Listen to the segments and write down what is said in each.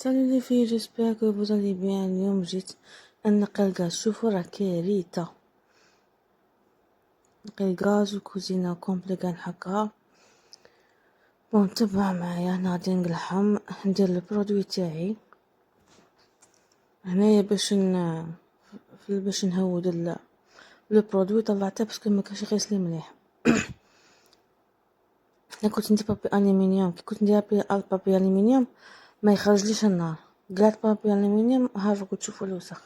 Salut les filles, j'espère que vous allez bien. اليوم جيت نقي الغاز. شوفوا راه كارثة. نقي الغاز وكوزينة كومبلي كنحكها. بون تبع معايا، هنا غادي نقلعهم، ندير البرودوي تاعي هنايا باش نهود البرودوي. طلعته باسكو مكانش يغسلي مليح. انا كنت ندير بابي الومنيوم، كي كنت ندير بابي الومنيوم ما يخرجليش النار. قلعت بابي الومنيوم، ها راكم تشوفوا الوسخ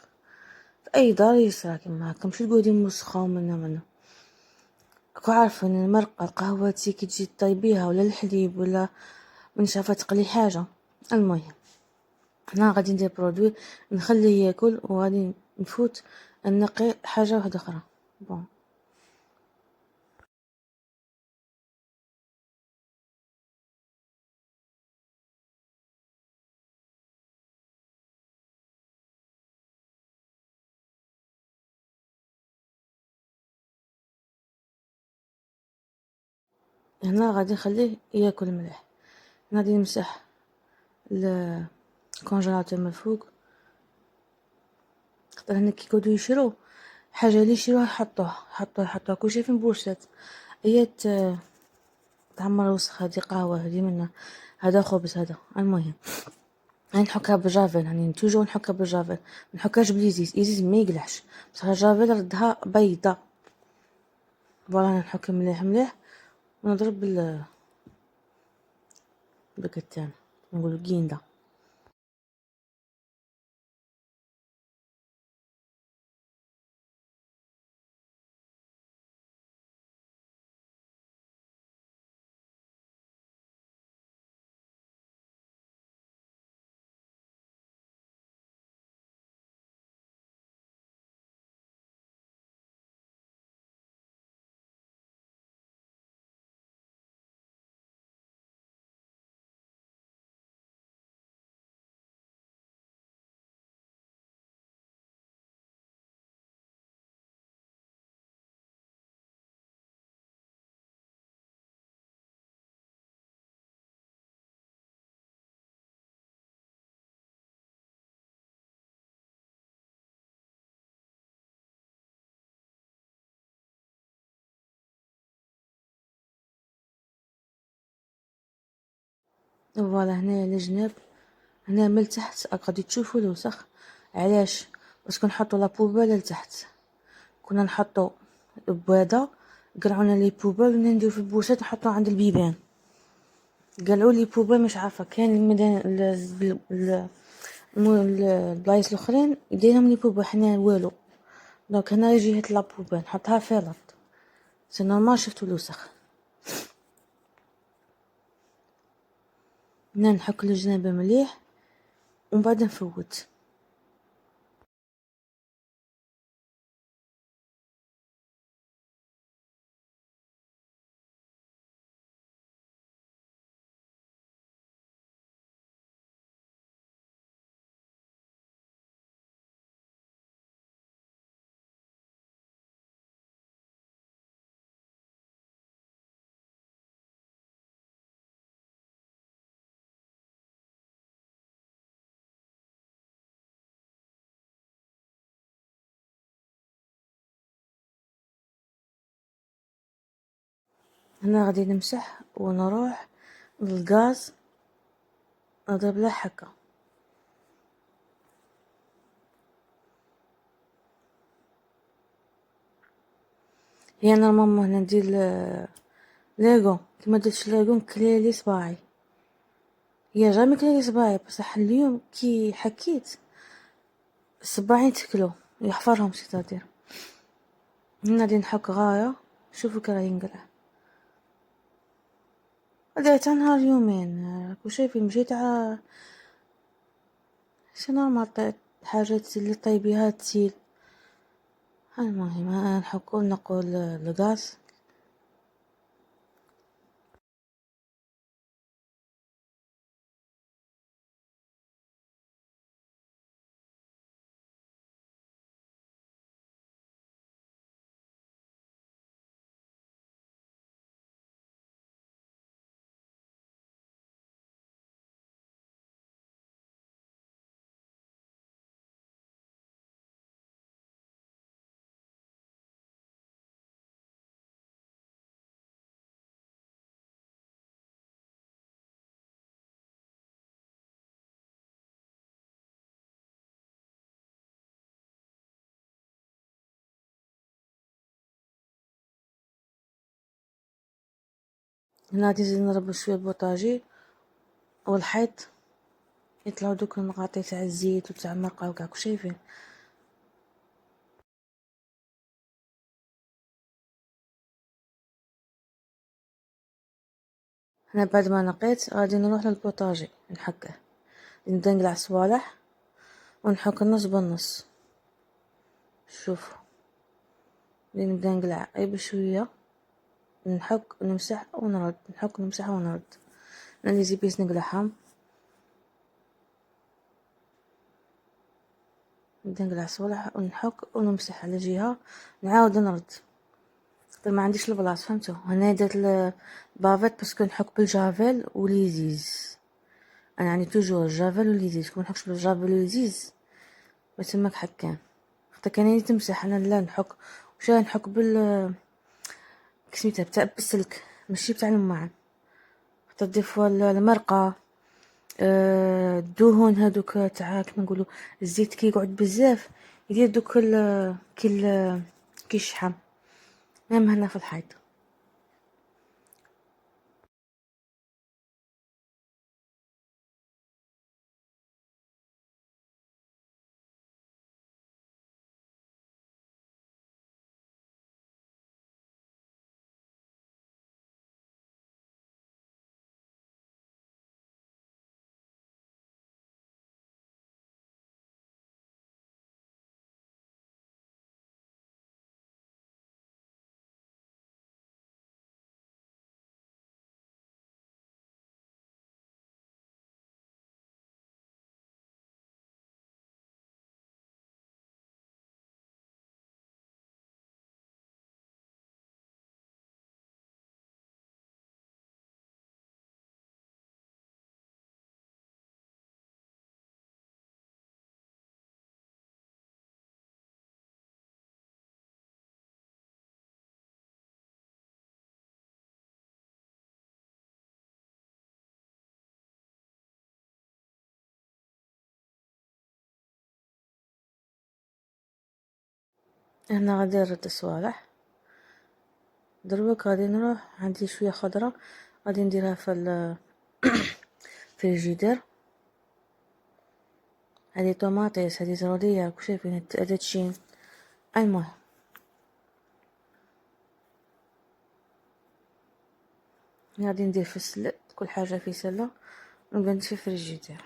في اي دار يصرا كيما هكا. ماشي تقولي موسخه ومنا راكو عارفين المرقه القهوتي كي تجي طيبيها ولا الحليب ولا من شافه تقلي حاجه. المهم هنا غادي ندير برودوي نخليه ياكل، وغادي نفوت نقي حاجه واحده اخرى. بون هنا غادي نخليه ياكل مليح. غادي نمسح الكونجيلاتور من الفوق، خاطر هنا كي يقعدوا يشرو حاجه اللي يشروها يحطوها كلشي في بوشات. ايات تعمر وسخ. هادي قهوه، هادي منا، هذا خبز هذا. المهم هاني نحكها بالجافيل، هاني توجور نحكها بالجافيل، منحكهاش بالإزيز ما يقلعش، بصح الجافيل ردها بيضة. فوالا نحك مليح مليح ونضرب بالكتان، نقولو قيندا. فوالا هنايا الجناب، هنا من التحت غادي تشوفوا الوسخ. علاش؟ باسكو نحطو لابوبال لتحت. كنا نحطو بواده، قلعونا لي بوبال ونا نديرو في البوشات نحطو عند البيبان. قالوا لي بوبال مش عارفه، كان المدن البلايص الاخرين يديرهم لي بوبال، حنا والو. دونك هنا جهة لابوبال نحطها في الارض. سي نورمال. شفتو الوسخ. هنا نحك الجناب مليح ومن بعد نفوت. هنا غادي نمسح ونروح للغاز نضرب له حكه. هي نورمالمون هنا ندير ليغو، كيما درتش ليغو نكليلي صباعي. هي جامي كليلي صباعي، بصح اليوم كي حكيت صباعي تكلو يحفرهم سيتادير. هنا غادي نحك غايه. شوفوا كي راه ينقلع. درتها نهار يومين. راكو شايفين مشيت سي نورمال. حاجات اللي طيبيها تسيل. المهم نحكو نقول الغاز. هنا غادي نزيد نربط شوية البوطاجي والحيط، يطلعو دوك النقاطي تاع الزيت وتاع المرقة وكاع شايفين. هنا بعد ما نقيت غادي نروح للبوطاجي نحكه، نبدا نقلع صوالح ونحك النص بالنص. شوفوا نبدا نقلع اي بشويه، نحك ونمسح ونرد، نحك ونمسح ونرد. انا لي زيبيس نقلعهم، نبدا نقلع صوالح ونحك ونمسح على جهه، نعاود نرد. ما عنديش البلاص فهمتوا. هنا درت البافيت باسكو نحك بالجافيل وليزيز. انا عندي توجور الجافيل وليزيز، كون نحكش بالجافيل وليزيز ما تماك حكان. حتى كان تمسح انا لا نحك وش نحك كسميتها بتاع بالسلك ماشي بتاع الماعن. حتى تضيفوا المرقه، الدهون هادوك تاع كيما نقولوا الزيت كي يقعد بزاف يدير دوك كي الشحم. مهم هنا في الحيط. هنا غادي نرد الصوالح. دروك غادي نروح عندي شويه خضره غادي نديرها في الجدار. هذه طماطيس، هذه زروديه، شايفين هذا تشين. المهم غادي ندير في السلة كل حاجه في سله ونبدا نشوف في الجدار.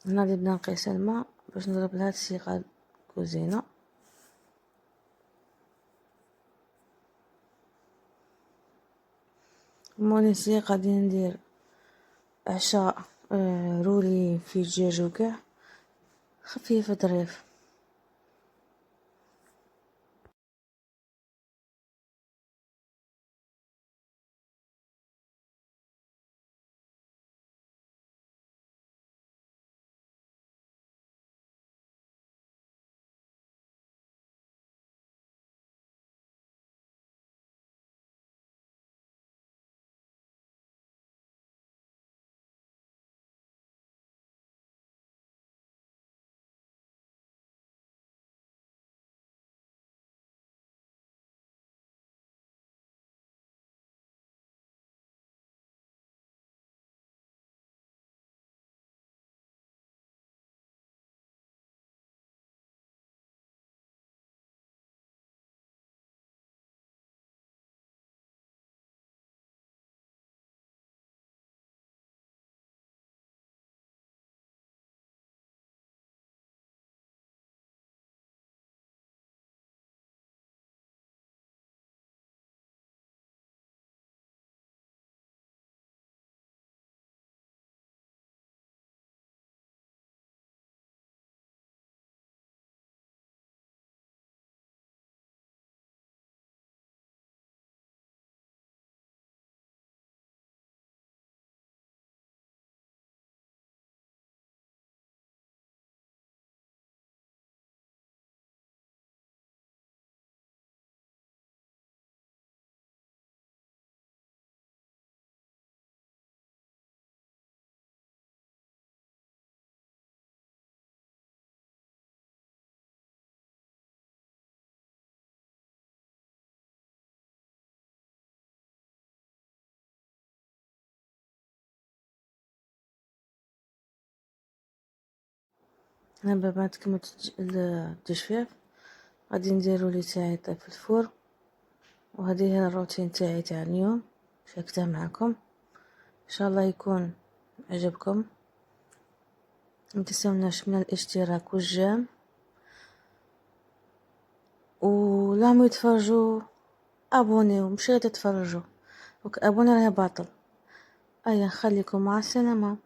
هنا بدنا نقيس الماء باش نضرب لهاد السيقة الكوزينة. مولي السيقة غادي ندير عشاء رولي في دجاج وكاع خفيف ظريف. هنا بعد كملت التجفيف غادي ندير رولي تاعي يطيب في الفور. وهذه هي الروتين تاعي تاع اليوم شاركته معكم، ان شاء الله يكون عجبكم. متنسوناش من الاشتراك والجيم، ولا يتفرجوا ابونيو مش غير تتفرجوا، ابوني راه باطل. ايا نخليكم مع السلامه.